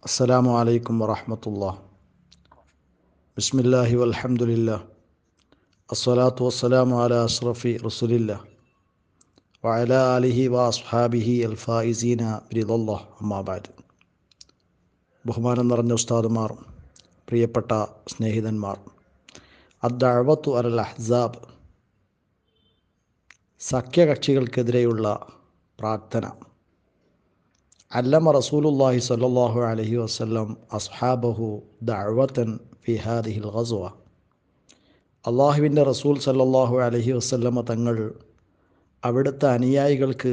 അസ്സലാമു അലൈക്കും വറഹ്മത്തുള്ളാഹി. ബിസ്മില്ലാഹി വൽഹംദുലില്ലാഹ് അസ്സലാത്തു വസ്സലാമു അലാ അഷ്റഫി റസൂലില്ലാഹ് വഅലാ ആലിഹി വഅസ്ഹാബിഹി അൽ ഫായിസീന ബിറിദല്ലാഹ്. അമ്മാ ബഅദ്. ബഹുമാനം നിറഞ്ഞ ഉസ്താദുമാർ, പ്രിയപ്പെട്ട സ്നേഹിതന്മാർ, അദ്ദഅവത്തു അലൽ അഹ്സാബ്, സഖ്യകക്ഷികൾക്കെതിരെയുള്ള പ്രാർത്ഥന. അല്ലമ റസൂലുള്ളാഹി സ്വല്ലല്ലാഹു അലൈഹി വസല്ലം അസ്ഹാബഹു ദഅവതൻ ഫി ഹാദിഹിൽ ഗസ്വ. അള്ളാഹുവിൻ്റെ റസൂൽ സ്വല്ലല്ലാഹു അലൈഹി വസല്ലമ തങ്ങൾ അവിടുത്തെ അനുയായികൾക്ക്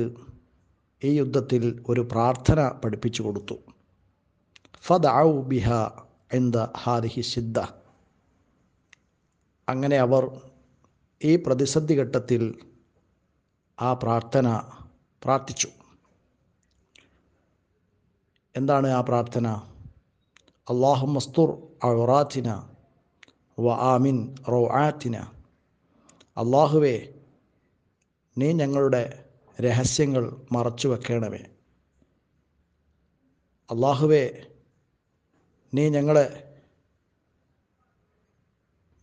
ഈ യുദ്ധത്തിൽ ഒരു പ്രാർത്ഥന പഠിപ്പിച്ചു കൊടുത്തു. ഫദഅു ബിഹ ഇൻദ ഹാദിഹി ശിദ്ദ. അങ്ങനെ അവർ ഈ പ്രതിസന്ധി ഘട്ടത്തിൽ ആ പ്രാർത്ഥന പ്രാർത്ഥിച്ചു. എന്താണ് ആ പ്രാർത്ഥന? അല്ലാഹുമ്മസ്തുർ ഔറാത്തിന വ ആമിൻ റൗആത്തിന. അള്ളാഹുവേ, നീ ഞങ്ങളുടെ രഹസ്യങ്ങൾ മറച്ചു വെക്കണമേ. അള്ളാഹുവേ, നീ ഞങ്ങളെ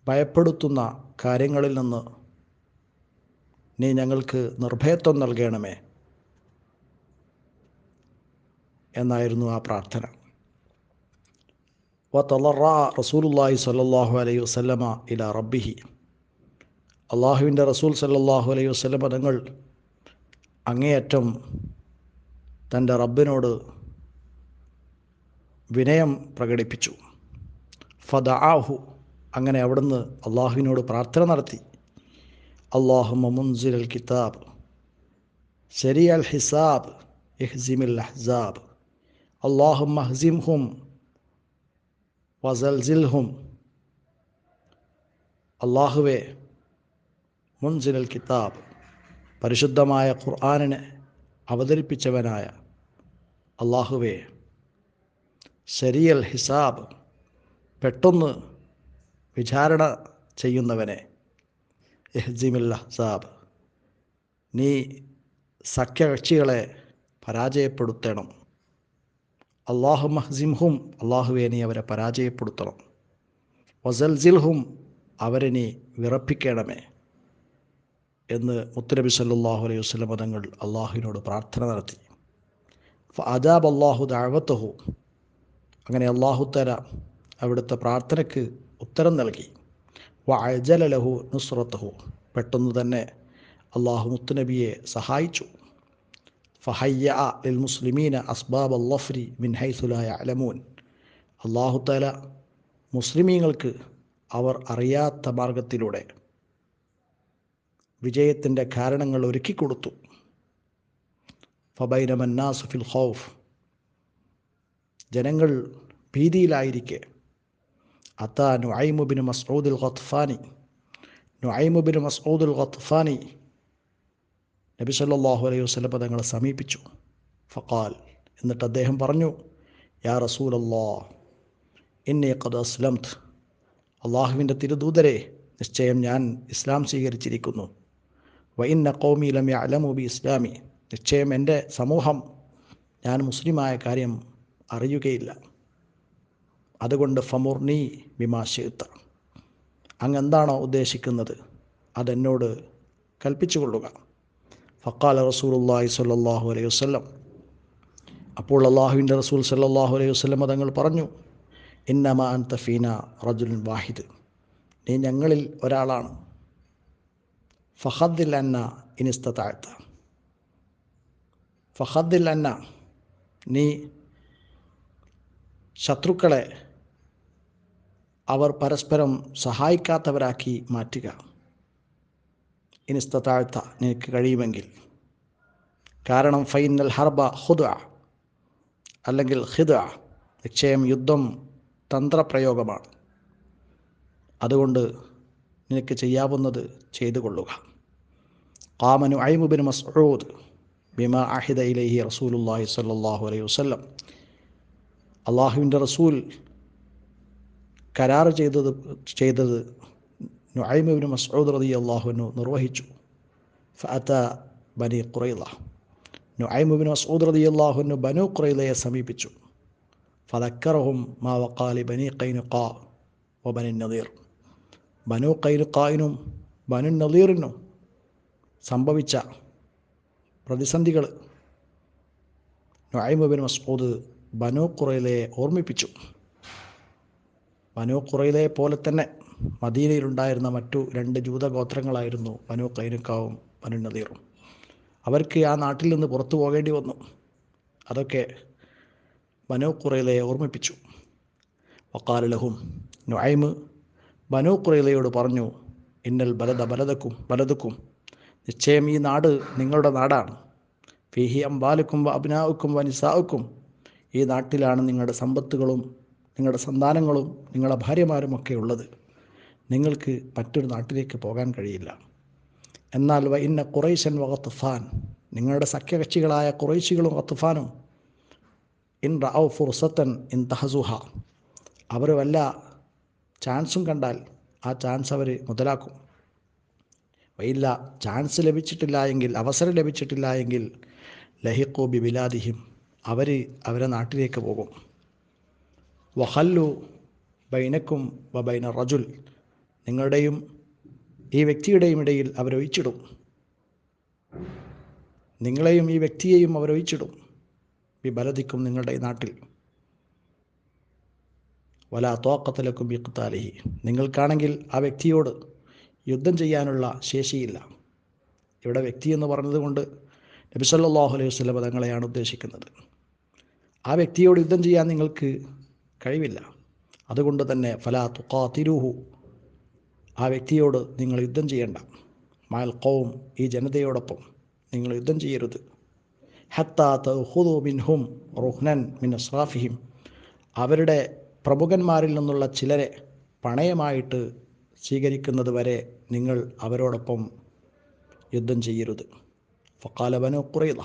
ഭയപ്പെടുത്തുന്ന കാര്യങ്ങളിൽ നിന്ന് നീ ഞങ്ങൾക്ക് നിർഭയത്വം നൽകണമേ എന്നായിരുന്നു ആ പ്രാർത്ഥന. വതളറഅ റസൂലുള്ളാഹി സ്വല്ലല്ലാഹു അലൈഹി വസല്ലമ ഇലാ റബ്ബിഹി. അള്ളാഹുവിൻ്റെ റസൂൽ സ്വല്ലല്ലാഹു അലൈഹി വസല്ലമ തങ്ങൾ അങ്ങേയറ്റം തൻ്റെ റബ്ബിനോട് വിനയം പ്രകടിപ്പിച്ചു. ഫദഅഹു. അങ്ങനെ അവിടുന്ന് അള്ളാഹുവിനോട് പ്രാർത്ഥന നടത്തി. അല്ലാഹുമ്മ മുൻസിലൽ കിതാബ് ശരിയൽ ഹിസാബ് ഇഹ്സിമിൽ അഹ്സാബ് അല്ലാഹുമ്മ ഹ്സിംഹും വസൽസിൽഹും. അള്ളാഹുവേ, മുൻസിലൽ കിതാബ്, പരിശുദ്ധമായ ഖുർആനിനെ അവതരിപ്പിച്ചവനായ അള്ളാഹുവേ, ശരിയൽ ഹിസാബ്, പെട്ടെന്ന് വിചാരണ ചെയ്യുന്നവനെ, ഇഹ്സിമിൽ അഹ്സാബ്, നീ സഖ്യകക്ഷികളെ പരാജയപ്പെടുത്തണം. അല്ലാഹുമ്മ ഹ്സിംഹും, അള്ളാഹുവേ, നീ അവരെ പരാജയപ്പെടുത്തണം. വസൽസിൽഹും, അവരെ നീ വിറപ്പിക്കണമേ എന്ന് മുത്തുനബി സല്ലല്ലാഹു അലൈഹി വസല്ലം തങ്ങൾ അള്ളാഹുവിനോട് പ്രാർത്ഥന നടത്തി. ഫഅജാബ അല്ലാഹു ദഅവതഹു. അങ്ങനെ അല്ലാഹു തആല അവിടുത്തെ പ്രാർത്ഥനയ്ക്ക് ഉത്തരം നൽകി. വഅജല ലഹു നുസ്റതഹു. പെട്ടെന്ന് തന്നെ അള്ളാഹു മുത്തുനബിയെ സഹായിച്ചു. ഫഹയ്യഅ ലിൽ മുസ്ലിമീന അസ്ബാബ അല്ലഫ്രി മിൻ ഹൈസു ലാ യഅലമൂൻ. അള്ളാഹു തആല മുസ്ലിമീങ്ങൾക്ക് അവർ അറിയാത്ത മാർഗത്തിലൂടെ വിജയത്തിൻ്റെ കാരണങ്ങൾ ഒരുക്കിക്കൊടുത്തു. ഫബൈനമ അന്നാസു ഫിൽ ഖൗഫ്. ജനങ്ങൾ ഭീതിയിലായിരിക്കെ അതാ നുഐമു ബിൻ മസ്ഊദുൽ ഖത്ഫാനി. നുഐമു ബിൻ മസ്ഊദുൽ ഖത്ഫാനി നബി സല്ലല്ലാഹു അലൈഹി വസല്ലം തങ്ങളെ സമീപിച്ചു. ഫഖാൽ, എന്നിട്ട് അദ്ദേഹം പറഞ്ഞു, യാ റസൂലല്ലാഹ് ഇന്നി ഖദ് അസ്ലംത്. അള്ളാഹുവിൻ്റെ തിരുദൂതരെ, നിശ്ചയം ഞാൻ ഇസ്ലാം സ്വീകരിച്ചിരിക്കുന്നു. വ ഇന്ന ഖൗമി ലം യഅലമു ബി ഇസ്ലാമി. നിശ്ചയം എൻ്റെ സമൂഹം ഞാൻ മുസ്ലിമായ കാര്യം അറിയുകയില്ല. അതുകൊണ്ട് ഫമുർനി ബിമാ ശിഅ്ത. അങ്ങ് എന്താണോ ഉദ്ദേശിക്കുന്നത് അതെന്നോട് കൽപ്പിച്ചു കൊള്ളുക. ഫഖാല റസൂലുള്ളാഹി സ്വല്ലല്ലാഹു അലൈഹി വസല്ലം. അപ്പോൾ അള്ളാഹുവിൻ്റെ റസൂൽ സ്വല്ലല്ലാഹു അലൈഹി വസല്ലം തങ്ങൾ പറഞ്ഞു, ഇന്നമാ അൻത ഫീന റജുലുൻ വാഹിദ്. നീ ഞങ്ങളിൽ ഒരാളാണ്. ഫഖദ്ദിൽ അന്ന ഇൻ ഇസ്തതഅത. ഫഖദ്ദിൽ അന്ന, നീ ശത്രുക്കളെ അവർ പരസ്പരം സഹായിക്കാത്തവരാക്കി മാറ്റുക. ഇൻ ഇസ്തതഅത, നിനക്ക് കഴിയുമെങ്കിൽ. കാരണം ഫൈനൽ ഹർബ ഖുദ്അ, അല്ലെങ്കിൽ ഖിദ്അ, നിശ്ചയം യുദ്ധം തന്ത്രപ്രയോഗമാണ്. അതുകൊണ്ട് നിനക്ക് ചെയ്യാവുന്നത് ചെയ്തു കൊള്ളുക. ഖാമ നുഐമു ബിൻ മസ്ഊദ് ബിമാ അഹിദ ഇലൈഹി റസൂലുള്ളാഹി സ്വല്ലല്ലാഹു അലൈഹി വസല്ലം. അള്ളാഹുവിൻ്റെ റസൂൽ കരാർ ചെയ്തത് നുഐമു ബിൻ മസ്ഊദ് റളിയല്ലാഹു അൻഹു നിർവഹിച്ചു. ഫഅത ബനി ഖുറൈള. നുഐമു ബിൻ മസ്ഊദ് റളിയല്ലാഹു അൻഹു ബനു ഖുറൈളയെ സമീപിച്ചു. ഫദക്കറഹും മാ വഖാലി ബനി ഖൈനുഖാ വബനി നദീർ. ബനു ഖൈനുഖായിനും ബനു നദീറിനും സംഭവിച്ച പ്രതിസന്ധികൾ നുഐം ബിൻ മസ്ഊദ് ബനു ഖുറൈലയെ ഓർമ്മിപ്പിച്ചു. ബനു ഖുറൈലയെ പോലെ തന്നെ മദീനയിലുണ്ടായിരുന്ന മറ്റു 2 ജൂതഗോത്രങ്ങളായിരുന്നു ബനു ഖൈനുഖാവും ബനു നദീറും. അവർക്ക് ആ നാട്ടിൽ നിന്ന് പുറത്തു പോകേണ്ടി വന്നു. അതൊക്കെ ബനു ഖുറൈലയെ ഓർമ്മിപ്പിച്ചു. വഖാല ലഹും, നുഐം ബനു ഖുറൈലയോട് പറഞ്ഞു, ഇന്നൽ ബലദക്കും, നിശ്ചയം ഈ നാട് നിങ്ങളുടെ നാടാണ്. ഫീഹി അംവാലുക്കും വ അബ്നാഉക്കും വ നിസാഉക്കും, ഈ നാട്ടിലാണ് നിങ്ങളുടെ സമ്പത്തുകളും നിങ്ങളുടെ സന്താനങ്ങളും നിങ്ങളുടെ ഭാര്യമാരുമൊക്കെ ഉള്ളത്. നിങ്ങൾക്ക് മറ്റൊരു നാട്ടിലേക്ക് പോകാൻ കഴിയില്ല. എന്നാൽ വ ഇന്ന ഖുറൈശൻ വ ഖത്ഫാൻ, നിങ്ങളുടെ സഖ്യകക്ഷികളായ ഖുറൈശികളും ഖത്ഫാനും ഇൻ റഔ ഫുർസത്തൻ ഇൻ തഹസുഹ, അവർ വല്ല ചാൻസും കണ്ടാൽ ആ ചാൻസ് അവർ മുതലാക്കും. വയില്ല, ചാൻസ് ലഭിച്ചിട്ടില്ല എങ്കിൽ, അവസരം ലഭിച്ചിട്ടില്ല എങ്കിൽ ലഹിഖു ബി ബിലാദിഹിം, അവരെ നാട്ടിലേക്ക് പോകും. വഹല്ലു ബൈനക്കും വ ബൈന റജുൽ, നിങ്ങളുടെയും ഈ വ്യക്തിയുടെയും ഇടയിൽ അവരൊഴിച്ചിടും. നിങ്ങളെയും ഈ വ്യക്തിയെയും അവരൊഴിച്ചിടും. ബി ബലദിക്കും, നിങ്ങളുടെ നാട്ടിൽ. വലാ ത്വാഖത ലക്കും ബി ഖിതാലിഹി, നിങ്ങൾക്കാണെങ്കിൽ ആ വ്യക്തിയോട് യുദ്ധം ചെയ്യാനുള്ള ശേഷിയില്ല. ഇവിടെ വ്യക്തി എന്ന് പറഞ്ഞതുകൊണ്ട് നബി സല്ലല്ലാഹു അലൈഹി വസല്ലം തങ്ങളെയാണ് ഉദ്ദേശിക്കുന്നത്. ആ വ്യക്തിയോട് യുദ്ധം ചെയ്യാൻ നിങ്ങൾക്ക് കഴിവില്ല. അതുകൊണ്ട് തന്നെ ഫലാ തുഖാതിലുഹു, ആ വ്യക്തിയോട് നിങ്ങൾ യുദ്ധം ചെയ്യണ്ട. മഅൽ ഖൗം, ഈ ജനതയോടൊപ്പം നിങ്ങൾ യുദ്ധം ചെയ്യരുത്. ഹത്താ തഖുദു മിൻഹും റുഹ്നൻ മിൻ അസ്റാഫിഹിം, അവരുടെ പ്രമുഖന്മാരിൽ നിന്നുള്ള ചിലരെ പണയമായിട്ട് സ്വീകരിക്കുന്നത് വരെ നിങ്ങൾ അവരോടൊപ്പം യുദ്ധം ചെയ്യരുത്. ഫഖാല ബനു ഖുറൈള,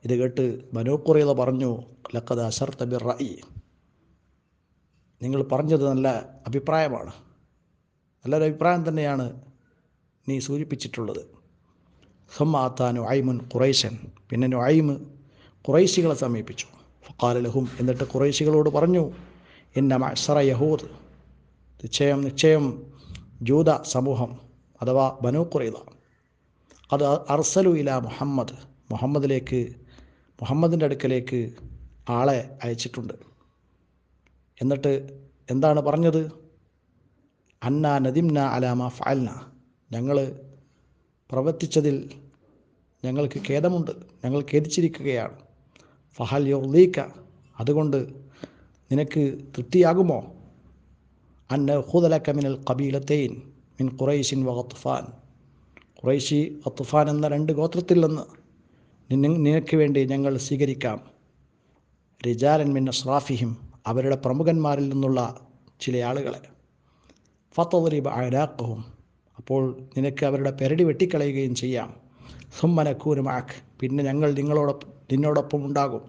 ഇത് കേട്ട് ബനു ഖുറൈള പറഞ്ഞു, ലഖദ് അശർത ബിർറഅി, നിങ്ങൾ പറഞ്ഞത് നല്ല അഭിപ്രായമാണ്, നല്ലൊരു അഭിപ്രായം തന്നെയാണ് നീ സൂചിപ്പിച്ചിട്ടുള്ളത്. സുമ്മ അതാ നുഐമുൻ ഖുറൈശൻ, പിന്നെ നുഐം ഖുറൈശികളെ സമീപിച്ചു. ഫഖാല ലഹും, എന്നിട്ട് ഖുറൈശികളോട് പറഞ്ഞു, ഇന്ന മഅ്ശറ യഹൂദ്, നിശ്ചയം ജൂത സമൂഹം അഥവാ ബനു ഖുറൈള, അത് അർസലു ഇലാ മുഹമ്മദിൻ്റെ അടുക്കലേക്ക് ആളെ അയച്ചിട്ടുണ്ട്. എന്നിട്ട് എന്താണ് പറഞ്ഞത്? അന്നാ നദിംന അലാമ ഫഅൽന, ഞങ്ങൾ പ്രവർത്തിച്ചതിൽ ഞങ്ങൾക്ക് ഖേദമുണ്ട്, ഞങ്ങൾ ഖേദിച്ചിരിക്കുകയാണ്. ഫഹൽ യുർദീക, അതുകൊണ്ട് നിനക്ക് തൃപ്തിയാകുമോ? അൻ നഖുദ ലക മിനൽ ഖബീലത്തൈൻ മിൻ ഖുറൈശിൻ വ ഖത്ഫാൻ, ഖുറൈശി ഖത്ഫാൻ എന്ന 2 ഗോത്രത്തിൽ നിന്ന് നിനക്ക് വേണ്ടി ഞങ്ങൾ സ്വീകരിക്കാം. റിജാലൻ മിൻ അസ്റാഫിഹിം, അവരുടെ പ്രമുഖന്മാരിൽ നിന്നുള്ള ചില ആളുകളെ. ഫതദ്രിബ അനാഖഹും, അപ്പോൾ നിനക്ക് അവരുടെ പെരടി വെട്ടിക്കളയുകയും ചെയ്യാം. സുമ്മ നകൂനു മഅക്, പിന്നെ ഞങ്ങൾ നിന്നോടൊപ്പം ഉണ്ടാകും.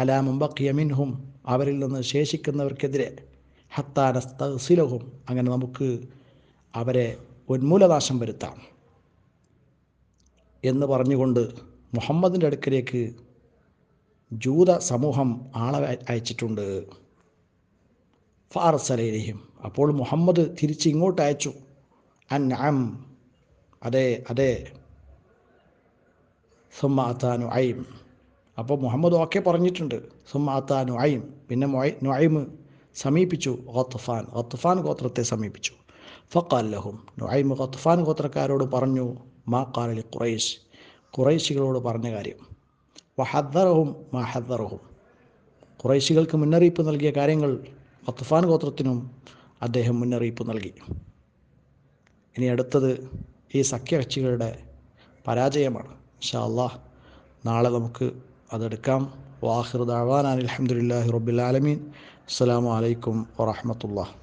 അലാ മൻ ബഖിയ മിൻഹും, അവരിൽ നിന്ന് ശേഷിക്കുന്നവർക്കെതിരെ. ഹത്താ നസ്തഗ്സിലഹും, അങ്ങനെ നമുക്ക് അവരെ ഉന്മൂലനാശം വരുത്താം എന്ന് പറഞ്ഞുകൊണ്ട് മുഹമ്മദിൻ്റെ അടുക്കലേക്ക് ജൂത സമൂഹം ആളെ അയച്ചിട്ടുണ്ട്. ഫഅർസലൈഹിം, അപ്പോൾ മുഹമ്മദ് തിരിച്ച് ഇങ്ങോട്ട് അയച്ചു. അൻഅം, അതെ. സുമ്മ അതാ നുഐം, അപ്പോൾ മുഹമ്മദ് ഓക്കെ പറഞ്ഞിട്ടുണ്ട്. സുമ്മ അതാ നുഐം, പിന്നെ നുഐം സമീപിച്ചു ഖത്ഫാൻ ഗോത്രത്തെ സമീപിച്ചു. ഫഖാല ലഹും, നുഐം ഖത്ഫാൻ ഗോത്രക്കാരോട് പറഞ്ഞു, മാ ഖാല ലി ഖുറൈശ്, ഖുറൈശികളോട് പറഞ്ഞ കാര്യം. വഹദ്ദറഹും മാ ഹദ്ദറഹും, ഖുറൈശികൾക്ക് മുന്നറിയിപ്പ് നൽകിയ കാര്യങ്ങൾ ഖത്ഫാൻ ഗോത്രത്തിനും അദ്ദേഹം മുന്നറിയിപ്പ് നൽകി. ഇനി അടുത്തത് ഈ സഖ്യകക്ഷികളുടെ പരാജയമാണ്. ഇൻഷാ അല്ലാഹ് നാളെ നമുക്ക് അതെടുക്കാം. വാഖിറു ദഅവാനാ അൽഹംദുലില്ലാഹി റബ്ബിൽ ആലമീൻ. അസ്സലാമു അലൈക്കും വറഹ്മത്തുള്ളാഹി.